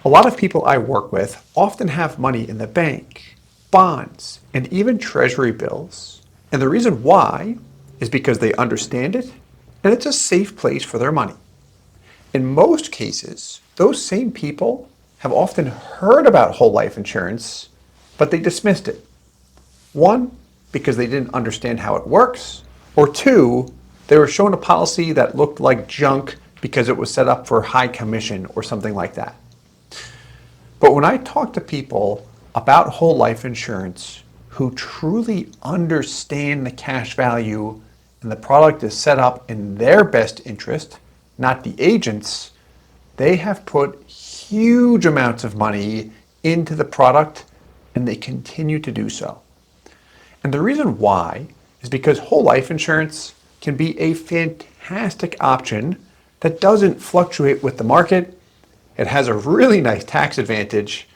A lot of people I work with often have money in the bank, bonds, and even treasury bills. And the reason why is because they understand it and it's a safe place for their money. In most cases, those same people have often heard about whole life insurance, but they dismissed it. One, because they didn't understand how it works, or two, they were shown a policy that looked like junk because it was set up for high commission or something like that. But when I talk to people about whole life insurance who truly understand the cash value and the product is set up in their best interest, not the agent's, they have put huge amounts of money into the product and they continue to do so. And the reason why is because whole life insurance can be a fantastic option that doesn't fluctuate with the market. It has a really nice tax advantage.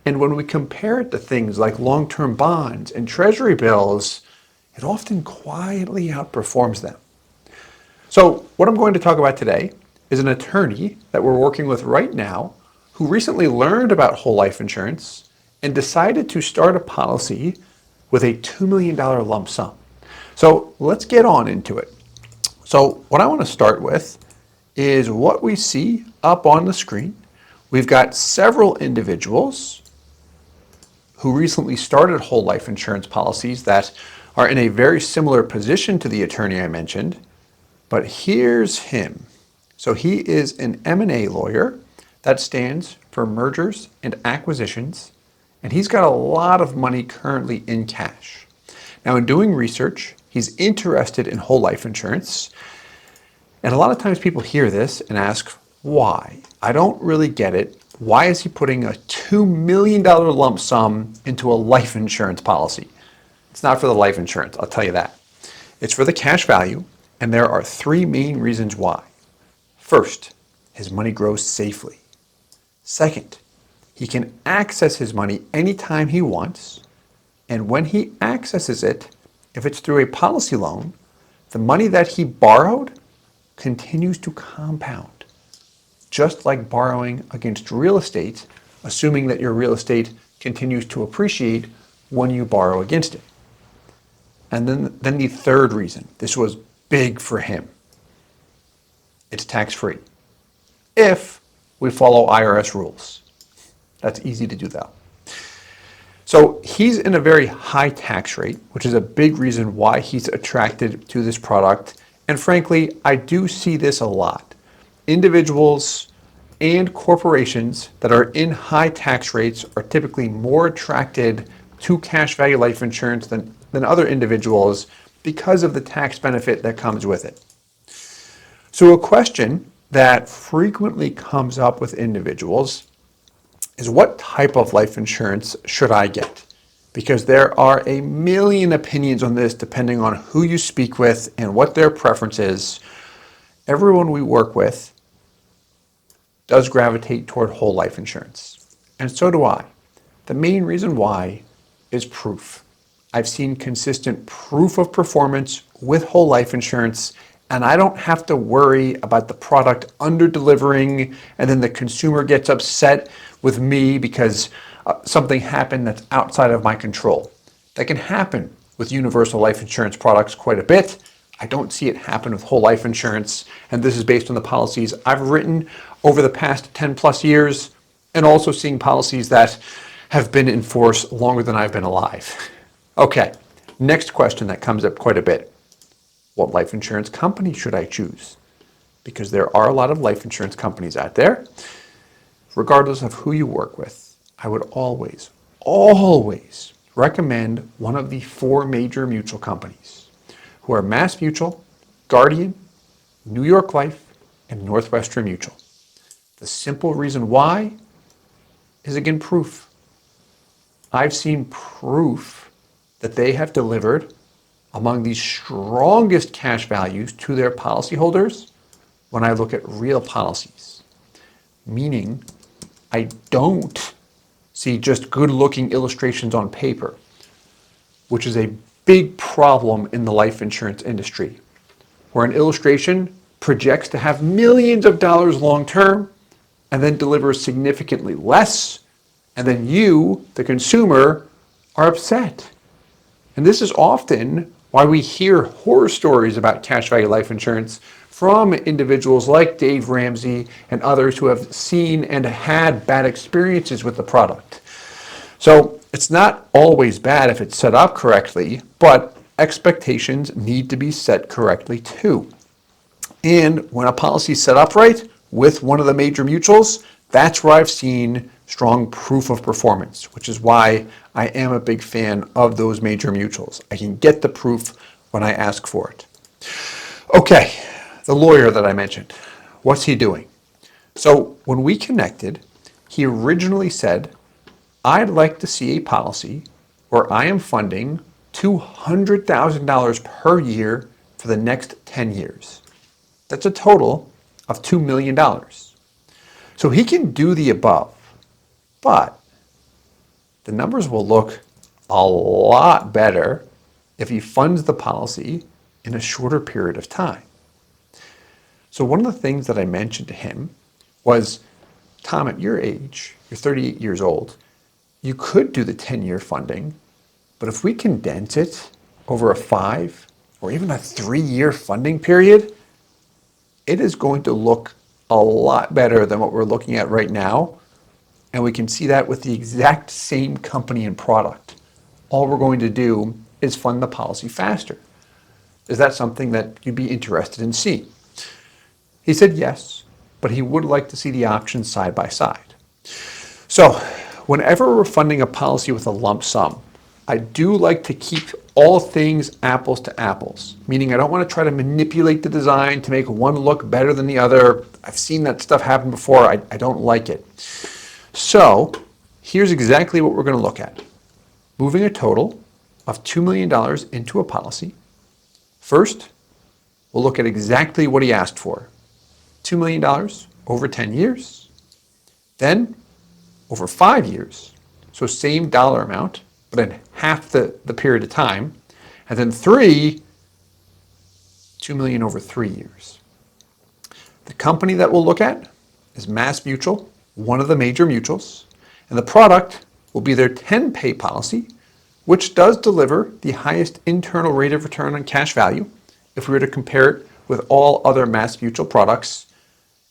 And when we compare it to things like long-term bonds and treasury bills, it often quietly outperforms them. So what I'm going to talk about today is an attorney that we're working with right now who recently learned about whole life insurance and decided to start a policy with a $2 million lump sum. So let's get on into it. So what I want to start with is what we see up on the screen. We've got several individuals who recently started whole life insurance policies that are in a very similar position to the attorney I mentioned. But here's him. So he is an M&A lawyer that stands for mergers and acquisitions, and he's got a lot of money currently in cash. Now, in doing research, he's interested in whole life insurance, and a lot of times people hear this and ask, why? I don't really get it. Why is he putting a $2 million lump sum into a life insurance policy? It's not for the life insurance, I'll tell you that. It's for the cash value, and there are three main reasons why. First, his money grows safely. Second, he can access his money anytime he wants, and when he accesses it, if it's through a policy loan, the money that he borrowed continues to compound, just like borrowing against real estate, assuming that your real estate continues to appreciate when you borrow against it. And then the third reason, this was big for him. It's tax-free if we follow IRS rules. That's easy to do though. So he's in a very high tax rate, which is a big reason why he's attracted to this product. And frankly, I do see this a lot. Individuals and corporations that are in high tax rates are typically more attracted to cash value life insurance than other individuals because of the tax benefit that comes with it. So a question that frequently comes up with individuals is, what type of life insurance should I get? Because there are a million opinions on this depending on who you speak with and what their preference is. Everyone we work with does gravitate toward whole life insurance. And so do I. The main reason why is proof. I've seen consistent proof of performance with whole life insurance, and I don't have to worry about the product under-delivering and then the consumer gets upset with me because something happened that's outside of my control. That can happen with universal life insurance products quite a bit. I don't see it happen with whole life insurance, and this is based on the policies I've written over the past 10 plus years, and also seeing policies that have been in force longer than I've been alive. Okay, next question that comes up quite a bit. What life insurance company should I choose? Because there are a lot of life insurance companies out there. Regardless of who you work with, I would always recommend one of the four major mutual companies, who are Mass Mutual, Guardian, New York Life, and Northwestern Mutual. The simple reason why is, again, proof. I've seen proof that they have delivered among the strongest cash values to their policyholders when I look at real policies. Meaning, I don't see just good-looking illustrations on paper, which is a big problem in the life insurance industry, where an illustration projects to have millions of dollars long-term, and then delivers significantly less, and then you, the consumer, are upset. And this is often why we hear horror stories about cash value life insurance from individuals like Dave Ramsey and others who have seen and had bad experiences with the product. So it's not always bad if it's set up correctly, but expectations need to be set correctly too. And when a policy is set up right with one of the major mutuals, that's where I've seen strong proof of performance, which is why I am a big fan of those major mutuals. I can get the proof when I ask for it. Okay, the lawyer that I mentioned, what's he doing? So when we connected, he originally said, I'd like to see a policy where I am funding $200,000 per year for the next 10 years. That's a total of $2 million. So he can do the above, but the numbers will look a lot better if he funds the policy in a shorter period of time. So one of the things that I mentioned to him was, Tom, at your age, you're 38 years old, you could do the 10-year funding, but if we condense it over a 5 or even a 3-year funding period, it is going to look a lot better than what we're looking at right now. And we can see that with the exact same company and product. All we're going to do is fund the policy faster. Is that something that you'd be interested in seeing? He said yes, but he would like to see the options side by side. So whenever we're funding a policy with a lump sum, I do like to keep all things apples to apples, meaning I don't want to try to manipulate the design to make one look better than the other. I've seen that stuff happen before. I don't like it. So here's exactly what we're going to look at. Moving a total of $2 million into a policy. First, we'll look at exactly what he asked for. $2 million over 10 years. Then over 5 years. So same dollar amount, but in half the period of time. And then 2 million over 3 years. The company that we'll look at is Mass Mutual, one of the major mutuals, and the product will be their 10-pay policy, which does deliver the highest internal rate of return on cash value if we were to compare it with all other Mass Mutual products,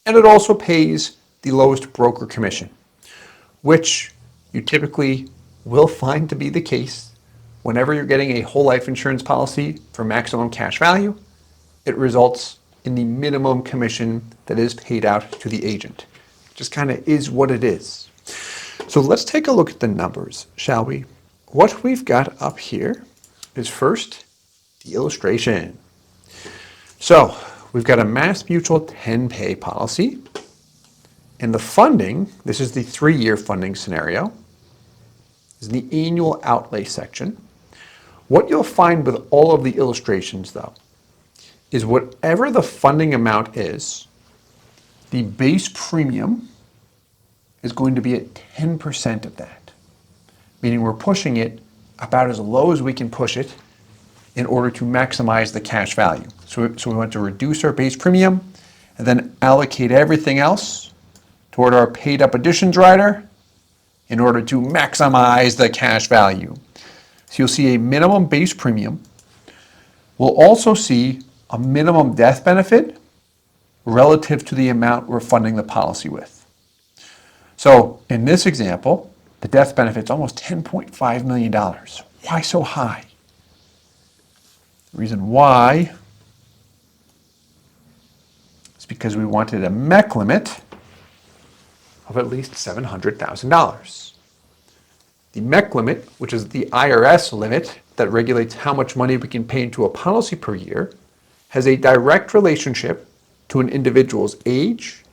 and it also pays the lowest broker commission, which you typically will find to be the case whenever you're getting a whole life insurance policy for maximum cash value. It results in the minimum commission that is paid out to the agent. It just kind of is what it is. So let's take a look at the numbers, shall we? What we've got up here is first the illustration. So we've got a Mass Mutual 10-pay policy, and the funding, this is the 3-year funding scenario, is the annual outlay section. What you'll find with all of the illustrations, though, is whatever the funding amount is, the base premium is going to be at 10% of that, meaning we're pushing it about as low as we can push it in order to maximize the cash value. So we want to reduce our base premium and then allocate everything else toward our paid up additions rider in order to maximize the cash value. So you'll see a minimum base premium. We'll also see a minimum death benefit relative to the amount we're funding the policy with. So in this example, the death benefit's almost $10.5 million. Why so high? The reason why is because we wanted a MEC limit of at least $700,000. The MEC limit, which is the IRS limit that regulates how much money we can pay into a policy per year, has a direct relationship to an individual's age,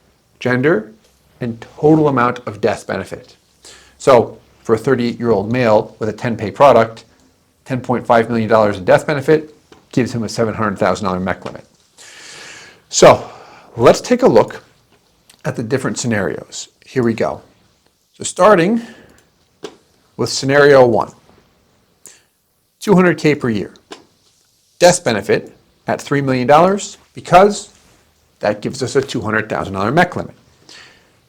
gender, and total amount of death benefit. So for a 38-year-old male with a 10-pay product, $10.5 million in death benefit gives him a $700,000 MEC limit. So let's take a look at the different scenarios. Here we go. So starting with scenario 1, $200K per year. Death benefit at $3 million because that gives us a $200,000 MEC limit.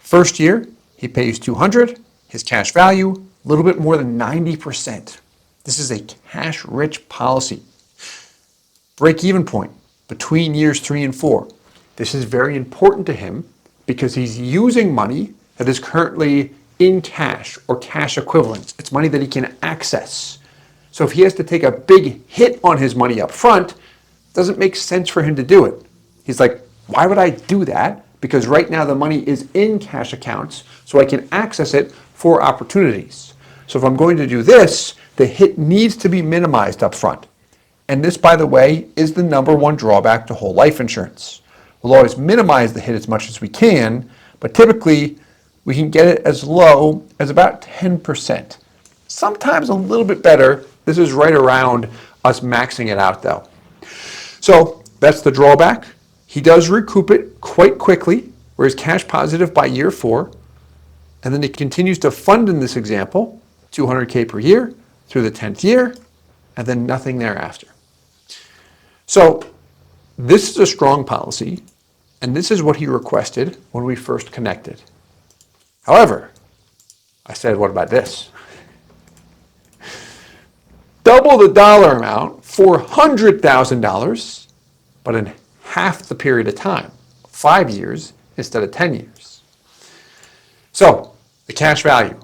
First year, he pays $200. His cash value, a little bit more than 90%. This is a cash-rich policy. Break-even point between years 3 and 4. This is very important to him because he's using money that is currently in cash or cash equivalents. It's money that he can access. So if he has to take a big hit on his money up front, it doesn't make sense for him to do it. He's like, why would I do that? Because right now the money is in cash accounts, so I can access it for opportunities. So if I'm going to do this, the hit needs to be minimized up front. And this, by the way, is the number one drawback to whole life insurance. We'll always minimize the hit as much as we can, but typically we can get it as low as about 10%. Sometimes a little bit better. This is right around us maxing it out though. So that's the drawback. He does recoup it quite quickly, where he's cash positive by year 4. And then he continues to fund in this example, $200K per year through the 10th year, and then nothing thereafter. So this is a strong policy, and this is what he requested when we first connected. However, I said, what about this? Double the dollar amount, $400,000, but in half the period of time, 5 years instead of 10 years. So the cash value,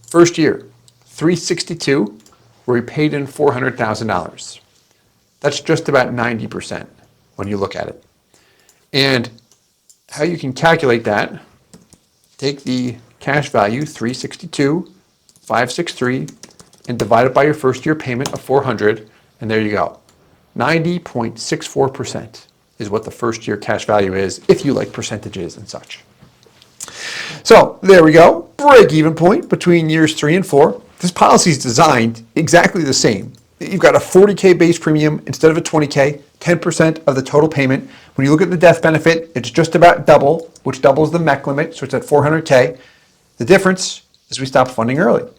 first year, $362, where he paid in $400,000. That's just about 90% when you look at it. And how you can calculate that, take the cash value, 362, 563, and divide it by your first year payment of 400, and there you go. 90.64% is what the first year cash value is, if you like percentages and such. So there we go, break-even point between years 3 and 4. This policy is designed exactly the same. You've got a $40K base premium instead of a $20K, 10% of the total payment. When you look at the death benefit, it's just about double, which doubles the MEC limit, so it's at $400K. The difference is we stopped funding early.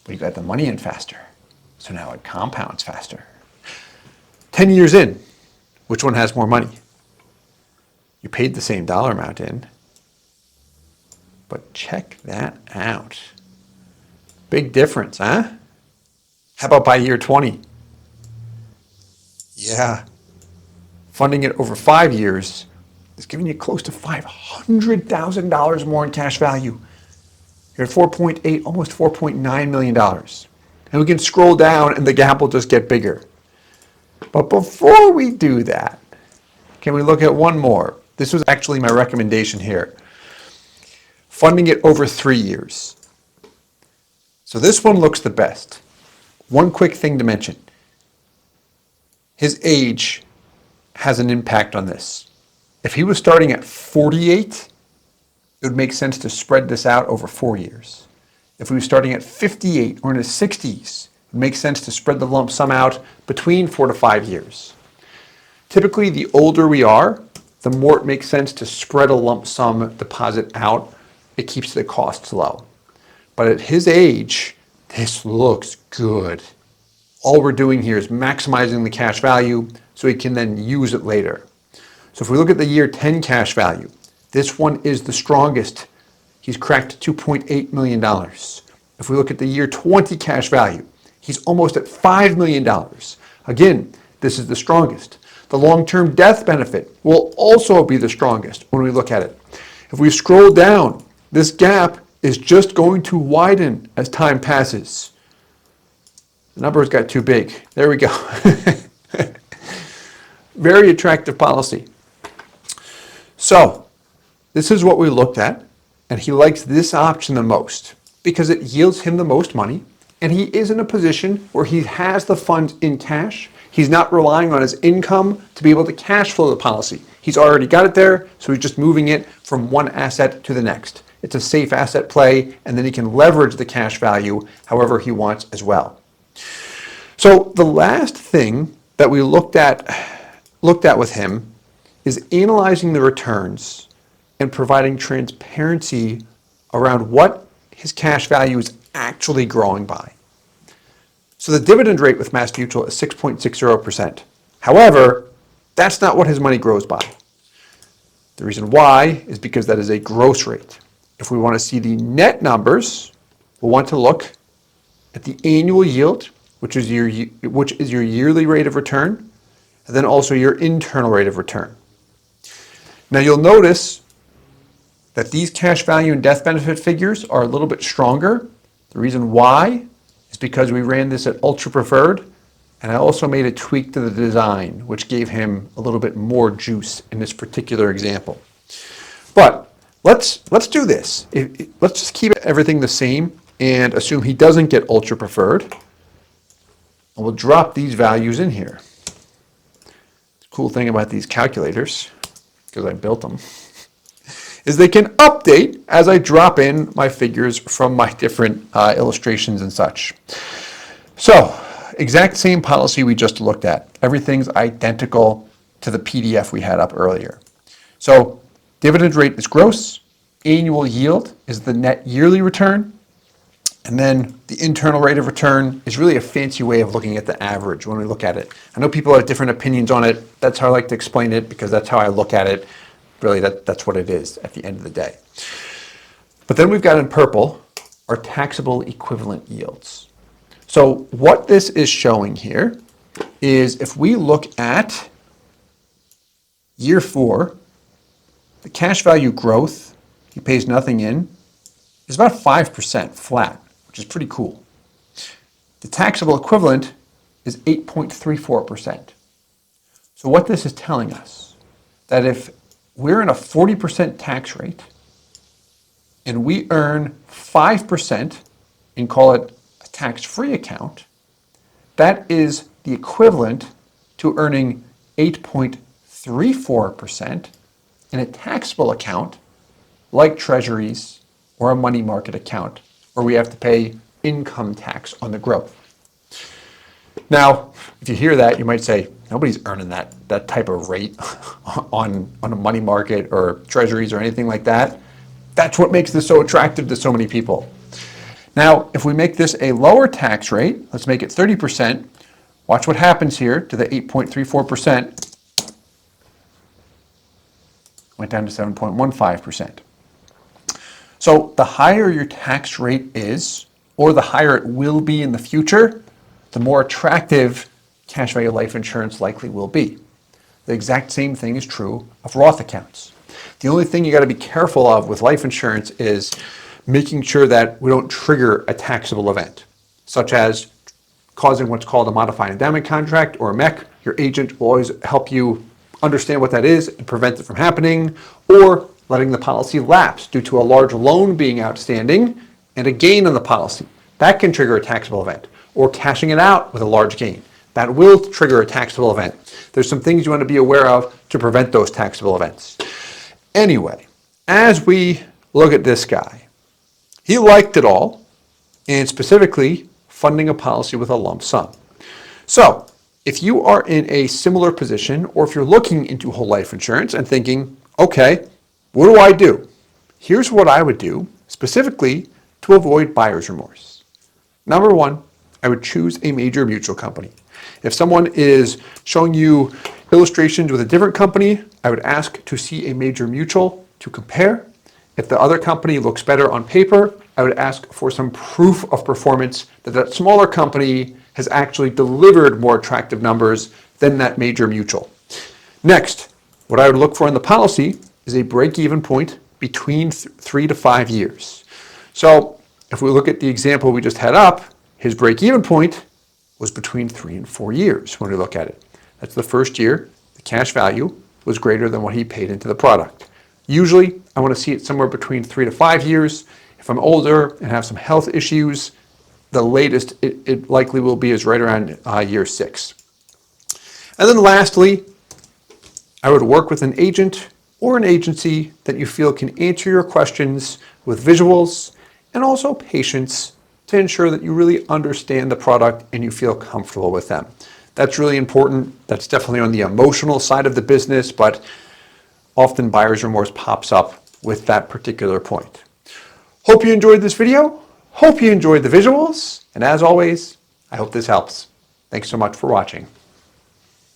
We got the money in faster, so now it compounds faster. 10 years in, which one has more money? You paid the same dollar amount in, but check that out. Big difference, huh? How about by year 20? Yeah, funding it over 5 years is giving you close to $500,000 more in cash value. You're at 4.8, almost $4.9 million. And we can scroll down and the gap will just get bigger. But before we do that, can we look at one more? This was actually my recommendation here. Funding it over 3 years. So this one looks the best. One quick thing to mention. His age has an impact on this. If he was starting at 48, it would make sense to spread this out over 4 years. If he was starting at 58 or in his 60s, it would make sense to spread the lump sum out between 4 to 5 years. Typically, the older we are, the more it makes sense to spread a lump sum deposit out. It keeps the costs low. But at his age, this looks good. All we're doing here is maximizing the cash value so he can then use it later. So if we look at the year 10 cash value, this one is the strongest. He's cracked $2.8 million. If we look at the year 20 cash value, he's almost at $5 million. Again, this is the strongest. The long-term death benefit will also be the strongest when we look at it. If we scroll down, this gap is just going to widen as time passes. The numbers got too big. There we go. Very attractive policy. So this is what we looked at, and he likes this option the most because it yields him the most money, and he is in a position where he has the funds in cash. He's not relying on his income to be able to cash flow the policy. He's already got it there, so he's just moving it from one asset to the next. It's a safe asset play, and then he can leverage the cash value however he wants as well. So the last thing that we looked at with him is analyzing the returns and providing transparency around what his cash value is actually growing by. So the dividend rate with MassMutual is 6.60%. However, that's not what his money grows by. The reason why is because that is a gross rate. if we want to see the net numbers, we'll want to look at the annual yield, which is your yearly rate of return, and then also your internal rate of return. Now you'll notice that these cash value and death benefit figures are a little bit stronger. The reason why is because we ran this at ultra preferred, and I also made a tweak to the design, which gave him a little bit more juice in this particular example. But let's do this. Let's just keep everything the same and assume he doesn't get ultra preferred. And we'll drop these values in here. The cool thing about these calculators, because I built them, is they can update as I drop in my figures from my different illustrations and such. So, exact same policy we just looked at. Everything's identical to the PDF we had up earlier. So, dividend rate is gross, annual yield is the net yearly return, and then the internal rate of return is really a fancy way of looking at the average when we look at it. I know people have different opinions on it. That's how I like to explain it because that's how I look at it. Really, that's what it is at the end of the day. But then we've got in purple our taxable equivalent yields. So what this is showing here is if we look at year 4, the cash value growth, he pays nothing in, is about 5% flat, which is pretty cool. The taxable equivalent is 8.34%. So what this is telling us, that if we're in a 40% tax rate and we earn 5% and call it a tax-free account, that is the equivalent to earning 8.34% in a taxable account like treasuries or a money market account where we have to pay income tax on the growth. Now, if you hear that, you might say, nobody's earning that type of rate on a money market or treasuries or anything like that. That's what makes this so attractive to so many people. Now, if we make this a lower tax rate, let's make it 30%, watch what happens here to the 8.34%. Went down to 7.15%. So the higher your tax rate is, or the higher it will be in the future, the more attractive cash value life insurance likely will be. The exact same thing is true of Roth accounts. The only thing you got to be careful of with life insurance is making sure that we don't trigger a taxable event, such as causing what's called a modified endowment contract or a MEC. Your agent will always help you understand what that is and prevent it from happening, or letting the policy lapse due to a large loan being outstanding and a gain on the policy. That can trigger a taxable event, or cashing it out with a large gain. That will trigger a taxable event. There's some things you want to be aware of to prevent those taxable events. Anyway, as we look at this guy, he liked it all, and specifically funding a policy with a lump sum. So if you are in a similar position, or if you're looking into whole life insurance and thinking, okay, what do I do? Here's what I would do specifically to avoid buyer's remorse. Number 1, I would choose a major mutual company. If someone is showing you illustrations with a different company, I would ask to see a major mutual to compare. If the other company looks better on paper, I would ask for some proof of performance that smaller company has actually delivered more attractive numbers than that major mutual. Next, what I would look for in the policy is a break-even point between 3 to 5 years. So if we look at the example we just had up, his break-even point was between 3 and 4 years when we look at it. That's the first year the cash value was greater than what he paid into the product. Usually, I want to see it somewhere between 3 to 5 years. If I'm older and have some health issues, the latest it likely will be is right around year 6. And then lastly, I would work with an agent or an agency that you feel can answer your questions with visuals and also patience to ensure that you really understand the product and you feel comfortable with them. That's really important. That's definitely on the emotional side of the business, but often buyer's remorse pops up with that particular point. Hope you enjoyed this video. Hope you enjoyed the visuals. And as always, I hope this helps. Thanks so much for watching.